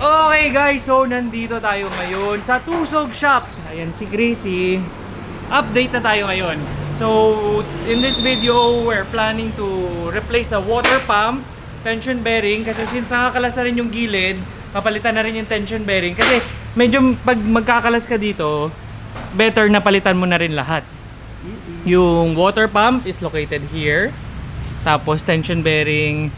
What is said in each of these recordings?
Okay guys, so nandito tayo ngayon sa Tusog Shop. Ayan si Gracie. Update na tayo ngayon. So in this video, we're planning to replace the water pump, tension bearing. Kasi since nakakalas na rin yung gilid, papalitan na rin yung tension bearing. Kasi medyo pag magkakalas ka dito, better na palitan mo na rin lahat. Yung water pump is located here. Tapos tension bearing,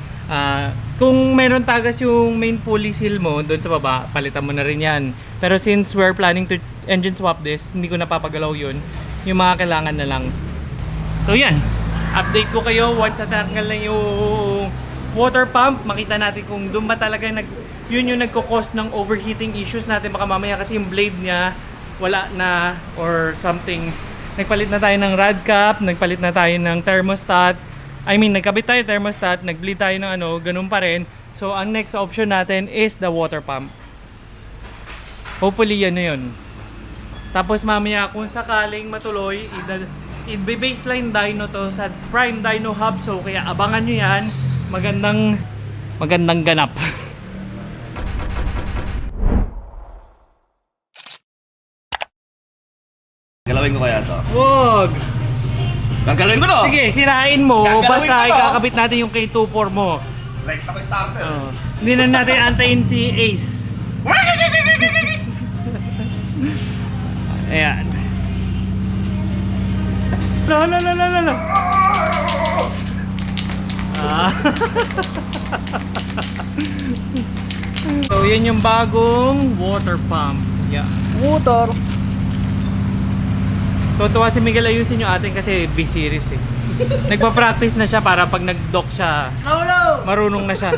kung meron tagas yung main pulley seal mo doon sa baba, palitan mo na rin yan. Pero since we're planning to engine swap this, hindi ko napapagalaw yun. Yung mga kailangan na lang. So yan, update ko kayo once natanggal na yung water pump. Makita natin kung doon ba talaga yun yung nagko-cause ng overheating issues natin baka mamaya kasi yung blade niya wala na or something. Nagpalit na tayo ng rad cap, nagpalit na tayo ng thermostat. Nagkabit tayo thermostat, nag-bleed tayo ng ganun pa rin. So, ang next option natin is the water pump. Hopefully, yan na yun. Tapos, mamaya, kung sakaling matuloy, i-baseline dyno to sa Prime Dyno Hub. So, kaya abangan nyo yan. Magandang ganap. Galawin ko kaya to. Wag! Gagalawin ko to! Sige, sirain mo. Gagalawin Basta ko to. ikakabit natin yung K24 mo. Rekta ko starter. Hindi na natin antayin si Ace. Ayan. La. So, yan yung bagong water pump. Yeah. Motor. Tutuwa si Miguel ayusin yung atin kasi B-series eh. Nagpa-practice na siya para pag nag-dock siya, marunong na siya.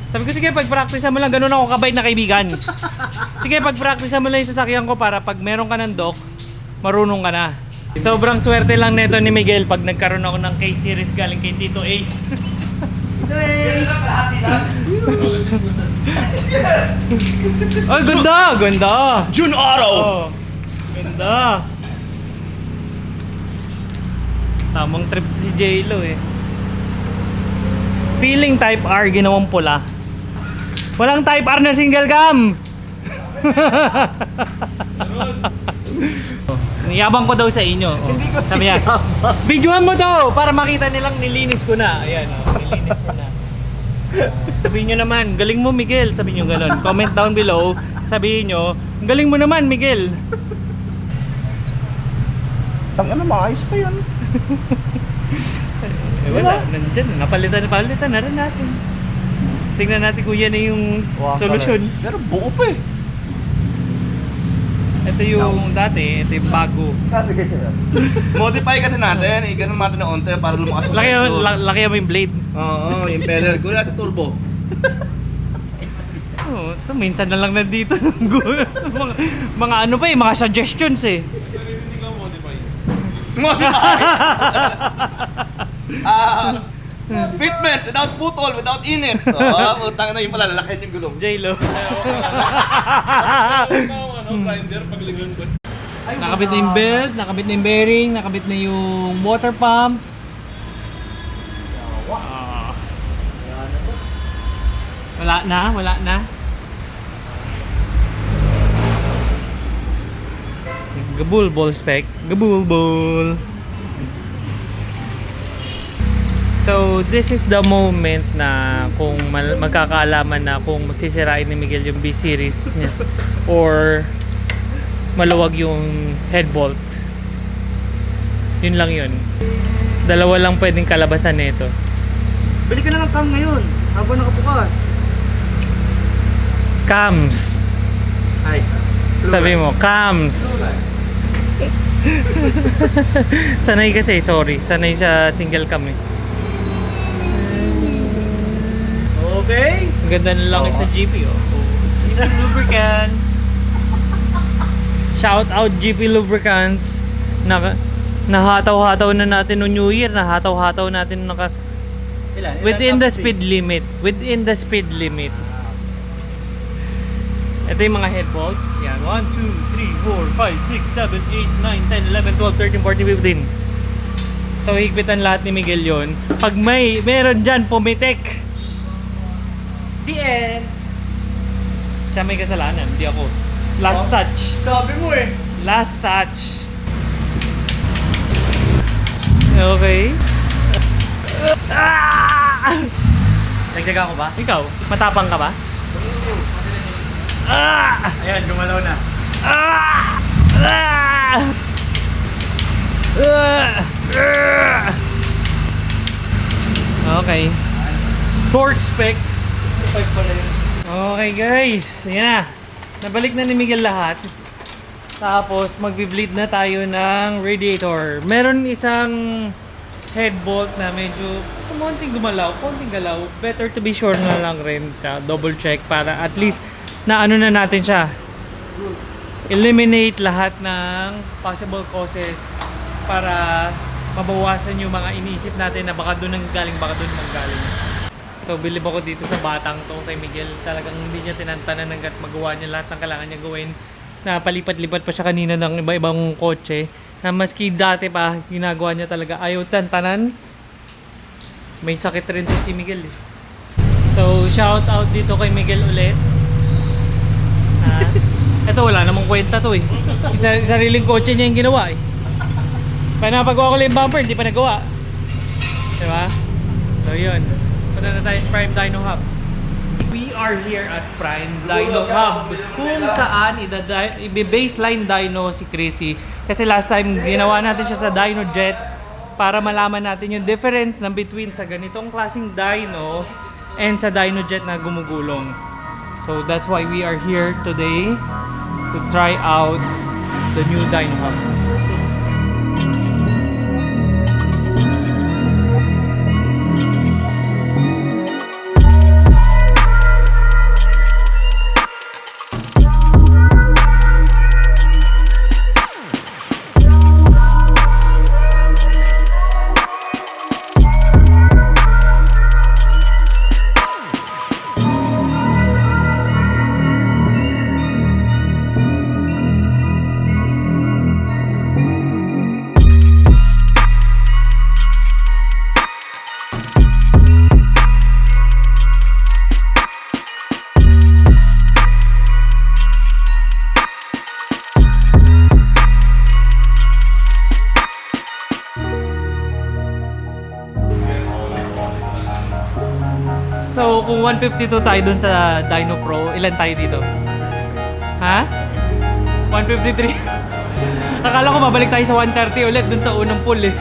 Sabi ko, sige, pag-practice mo lang, ganun ako kabait na kaibigan. Sige, pag-practice mo lang yung sasakyan ko para pag meron ka ng dock, marunong ka na. Sobrang swerte lang neto ni Miguel pag nagkaroon ako ng K-series galing kay Tito Ace. Oh, ganda! June Auto! Oh, ganda! Tamang trip si J-Lo eh. Feeling Type R ginawang pula. Walang Type R na single cam. Niyabang ko daw sa inyo. Oh. Sabi niya, videohan mo daw para makita nilang nilinis ko na. Ayan, nilinis ko na. Sabihin nyo naman, galing mo Miguel. Sabihin nyo gano'n. Comment down below. Sabihin nyo, galing mo naman Miguel. Tangina, maayos pa yan. Wala, nandyan. Napalitan na rin natin. Tingnan natin kung yan na yung solusyon. Pero buo pa eh. Ito yung dati, ito yung bago. Modify kasi natin, ganun natin na onte para lumakas yung Laki mo yung blade. Oo, yung impeller. Gula sa turbo. Oh, ito minsan na lang nandito. mga ano pa eh, mga suggestions eh. Modify! Fitment without putol, without init. Utang na yung pala, lalakin yung gulong. J-Lo. Grinder pagligon ko. Nakabit na yung belt, nakabit na yung bearing, nakabit na yung water pump. Wala na. Gabulbol spec. Gabulbol. So, this is the moment na kung magkakaalaman na kung magsisirain ni Miguel yung B-series niya or maluwag yung head bolt. Yun lang yun. Dalawa lang pwedeng kalabasan nito. Bili ka na ng cam ngayon habang nakabukas. Cams. Ayos ah. Sabi mo, cams. Sanay kasi, sorry. Sanay sa single cam eh. Okay. Ang ganda ng langit sa GP oh. GP Lubricants. Shout out GP Lubricants. Nahataw-hataw na natin no New Year. Nahataw-hataw natin within the speed limit. Within the speed limit. Ito yung mga head bolts. Yan. 1, 2, 3, 4, 5, 6, 7, 8, 9, 10, 11, 12, 13, 14, 15. So higpitan lahat ni Miguel yon. Pag meron dyan pumitik, The end. Siya may kasalanan, hindi ako. Last touch. Sabi mo eh. Last touch. Okay. Nagdaga ko ba? Ikaw, matapang ka ba? Ayan, gumalaw na. Okay. Torque spec. 65 pala yun. Okay guys, ayan na. Nabalik na ni Miguel lahat. Tapos magbi-bleed na tayo ng radiator. Meron isang head bolt na medyo konting gumalaw, konting galaw. Better to be sure na lang rin. Double check para at least na ano na natin siya. Eliminate lahat ng possible causes para mabawasan yung mga iniisip natin na baka doon ang galing, baka doon ang galing. So bilib ako dito sa batang to kay Miguel. Talagang hindi niya tinantanan hanggat magawa niya lahat ng kailangan niya gawin. Na palipat-lipat pa siya kanina ng iba-ibang kotse. Na maski dati pa, ginagawa niya talaga. Ayaw tantanan. May sakit rin to si Miguel eh. So shout out dito kay Miguel ulit. Ito wala namang kwenta to eh. Sariling kotse niya yung ginawa eh. Pinapagawa ko lang yung bumper, hindi pa nagawa. Diba? So yun. Punta na tayo sa Prime Dyno Hub. We are here at Prime Dyno Hub kung saan i-baseline dyno si Chrissy. Kasi last time ginawa natin siya sa Dyno Jet para malaman natin yung difference ng between sa ganitong klaseng dyno and sa Dyno Jet na gumugulong. So that's why we are here today to try out the new Dyno Hub. So, kung 152 tayo dun sa Dyno Pro, ilan tayo dito? Ha? 153? Akala ko mabalik tayo sa 130 ulit dun sa unang pool eh.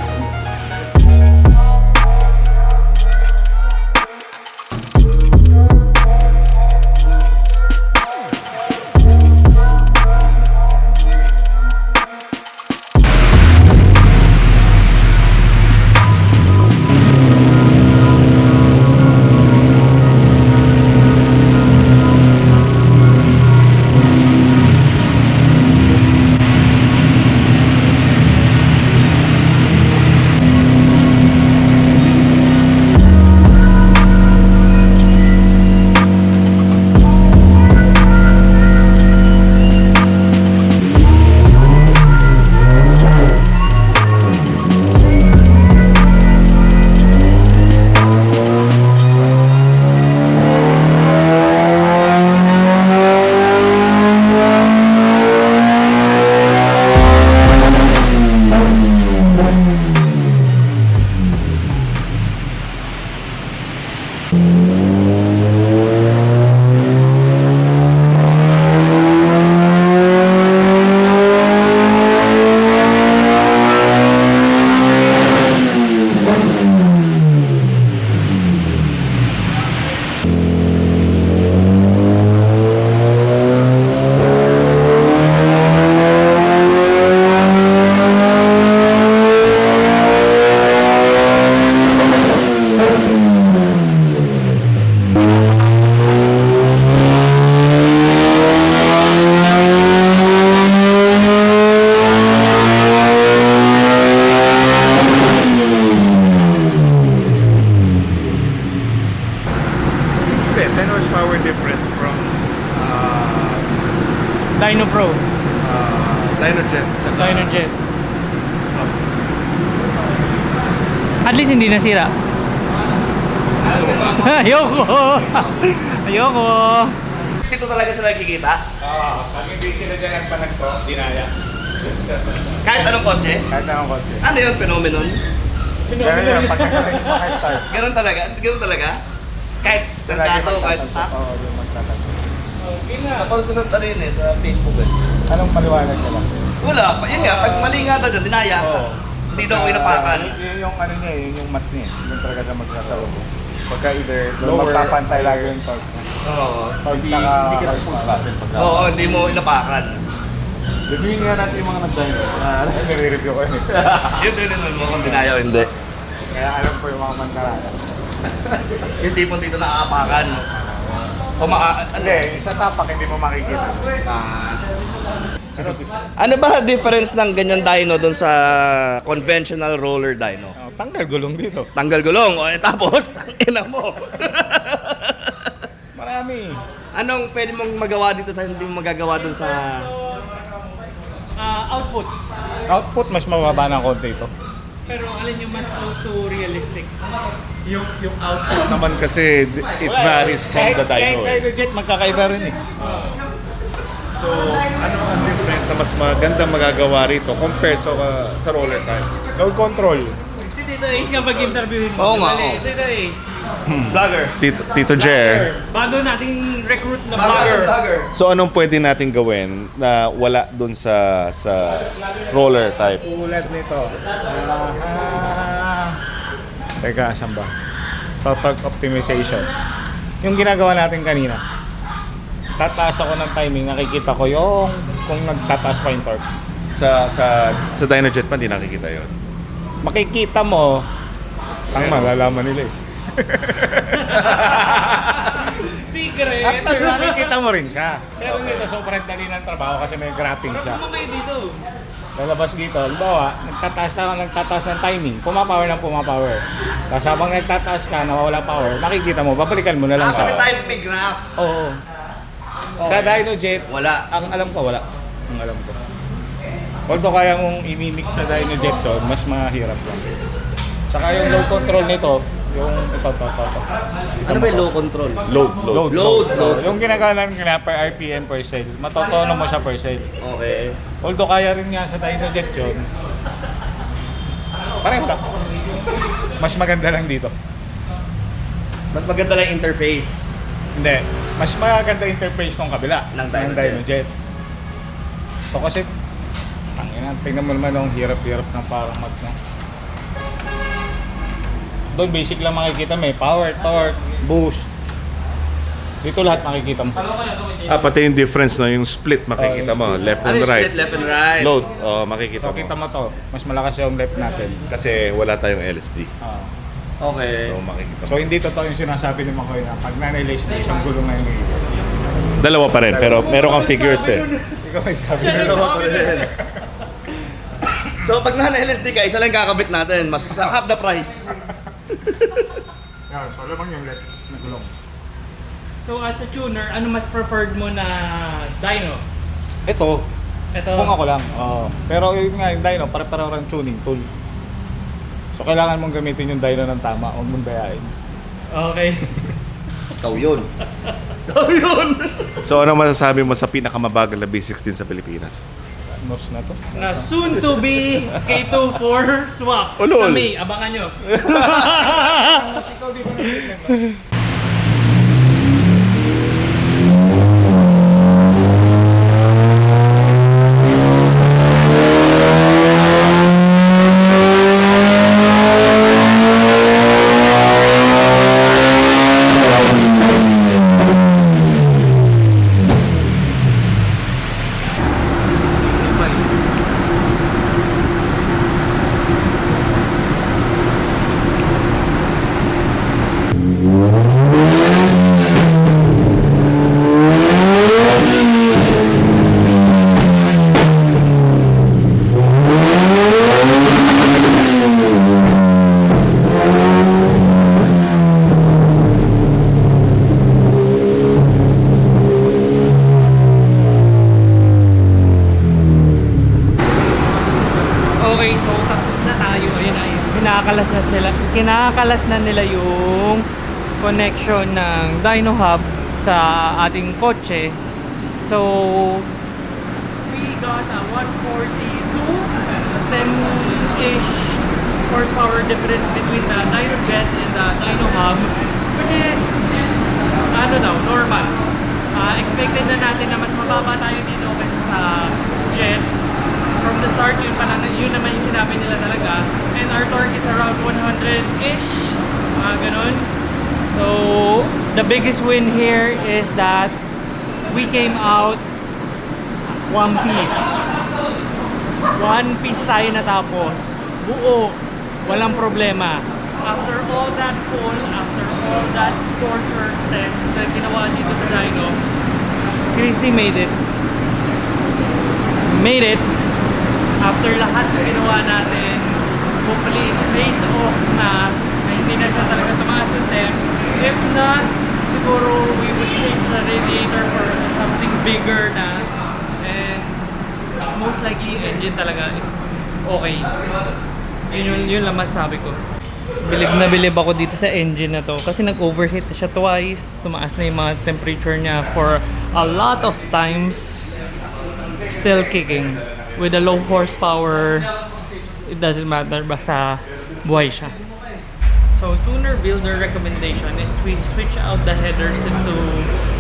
Dyno Pro. Dyno Jet. Dyno Jet. At least hindi nasira. Ayoko. Ayoko. dito talaga sila nakikita? Oo, pag hindi sila dyan nagpanagpo, dinaya. Kahit anong kotse? Kahit anong kotse. Ano yun, phenomenon? Ganun yun, pag nagkaroon yung mga start. Ganun talaga? Ganun talaga? Kahit tanggato, kahit top? Oo, yung magtatanong. Okay na. Napanood ko sa rin sa Facebook eh. Anong paliwanag nila? Wala, yun nga, pag mali nga daw dyan, dinaya. Hindi daw inapakan. Yun yung ano niya, yun yung mat niya. Yun talaga sa magkasalo. Pagka either magpapantay lagi yung torque niya. Oo. Pag Hindi ka full battle pagka. Oo, hindi mo inapakan. Reviewin nga natin yung mga nag-dyno. Ay, nire-review ko yun. Yun din mo kung dinaya o hindi. Kaya alam ko yung mga mandaraya. Yung tipong dito nakaapakan. Hindi, sa tapak hindi mo makikita. Ano ba difference ng ganyan dyno doon sa conventional roller dyno? Oh, tanggal gulong dito. Tanggal gulong, o tapos, ina mo. Marami. Anong pwede mong magawa dito sa hindi mo magagawa doon sa... Output. Output mas mababa ng konti ito. Pero alin yung mas close to realistic? Yung output naman kasi it varies from the dyno. Kahit jet magkakaiba rin eh. So, ano ang difference na mas magandang magagawa rito compared sa roller type? Load control. Si Tito Ace nga mag-interviewin mo. Oo nga, Dali, oo. Tito Ace. Vlogger. Tito Jer. Bago nating recruit na vlogger. So, anong pwede natin gawin na wala dun sa roller type? Tulad nito. Teka, asan ba? Torque optimization. Yung ginagawa natin kanina. Tataas ako ng timing, nakikita ko yung kung nagtataas pa yung torque. Sa Dynojet pa, hindi nakikita yun. Makikita mo, ang malalaman nila eh. Secret. Actually, nakikita mo rin siya. Pero dito, sobrang dali ng trabaho kasi may graphing siya. Ano kayo dito? Lalabas dito, halimbawa, nagtataas ng timing, pumapower ng pumapower. Tapos habang nagtataas ka, nawawala power, makikita mo, babalikan mo na lang Pati siya. tayo may graph. Oo. Sa Dynojet, Wala. ang alam ko, wala. Ang alam ko. Although kaya mong imimix sa Dynojet to, mas mahirap lang. Saka yung load control nito, yung ito. Ano ba yung low control? Load. Load. Yung ginagawa namin per RPM per cell, matotono mo siya per cell. Okay. Although kaya rin nga sa Dynojet yun, pareho lang. Mas maganda lang dito. Mas maganda lang interface. Hindi, mas maganda interface ng kabila Ng ng Dynojet. Dynojet. So kasi, tingnan mo naman ang hirap-hirap ng parang mag, no? Doon basic lang makikita, may power, torque, boost. Dito lahat makikita mo. Pati yung difference na yung split makikita mo, left Ano and yung right. split left and right? Load, makikita So kita mo. mo to, mas malakas yung left natin. Kasi wala tayong LSD. Okay. So makikita mo. So hindi totoo yung sinasabi ni Makoy na pag nanilize na isang gulong na yung Dalawa pa rin, pero meron kang figures eh. ikaw ay sabi na Dalawa pa rin. So pag naka-LSD ka, isa lang kakabit natin. Mas half the price. Yan, so lamang yung left na gulong. So as a tuner, ano mas preferred mo na dyno? Ito, Ito. kung ako lang. Pero yun nga, yung dyno, pare-pareho rin tuning tool. So kailangan mong gamitin yung dyno ng tama, huwag mong dayain. Okay. Ikaw yun. Ikaw yun. So ano masasabi mo sa pinakamabagal na B16 sa Pilipinas? Nos na to. Na soon to be K24 swap. Ulol. Sa May, abangan nyo. Okay, so tapos na tayo. Ayun ay kinakalas na nila yung connection ng dyno hub sa ating kotse. So, we got a 142 10-ish horsepower difference between the Dyno Jet and the Dyno Hub, which is normal. Expected na natin na mas mababa tayo dito kaysa sa Jet. From the start, yun naman yung sinabi nila talaga. And our torque is around 100-ish, mga ganun. So, the biggest win here is that we came out one piece. One piece tayo natapos. Buo. Walang problema. After all that pull, after all that torture test na ginawa dito sa dyno, Chrissy made it. Made it. After lahat na ginawa natin, hopefully it pays off na hindi na siya talaga tumaas yung temp. If not, siguro we would change the radiator for something bigger na, and most likely engine talaga is okay. Yun lang masasabi ko. Bilib na bilib ako dito sa engine na to kasi nag-overheat na siya twice. Tumaas na yung mga temperature niya for a lot of times. Still kicking. With a low horsepower, it doesn't matter, basta buhay siya. So, tuner builder recommendation is we switch out the headers into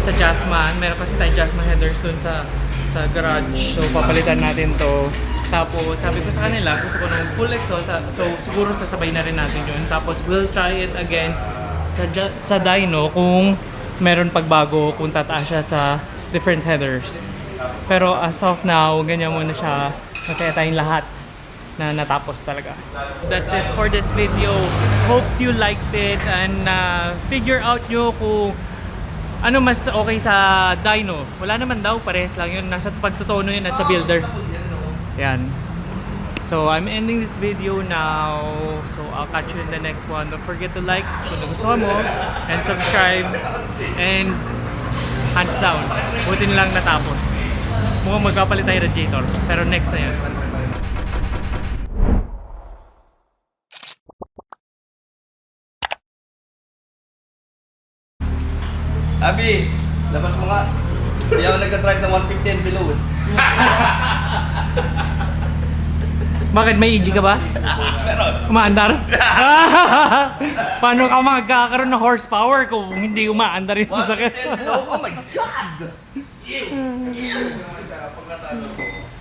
sa Jazzman. Meron kasi tayo Jazzman headers dun sa garage. So, papalitan natin to. Tapos, sabi ko sa kanila, gusto ko ng full exhaust. So, siguro sasabay na rin natin yun. Tapos, we'll try it again sa dyno kung meron pagbago, kung tataas siya sa different headers. Pero as of now, ganyan muna siya. Masaya tayong lahat na natapos talaga. That's it for this video. Hope you liked it and figure out nyo kung ano mas okay sa dyno. Wala naman daw, parehas lang yun. Nasa pagtutono yun at sa builder. Yan. So I'm ending this video now. So I'll catch you in the next one. Don't forget to like kung nagustuhan mo and subscribe. And hands down, buti nilang natapos. Mukhang magpapalit tayo radiator. Pero next na yan. Abi, labas mo nga. Hindi ako nagka-drive ng 150 and below. Bakit? May EG ka ba? Meron. Umaandar? Paano ka magkakaroon ng horsepower kung hindi umaandar yung sasakyan? 150 and below? Oh my God!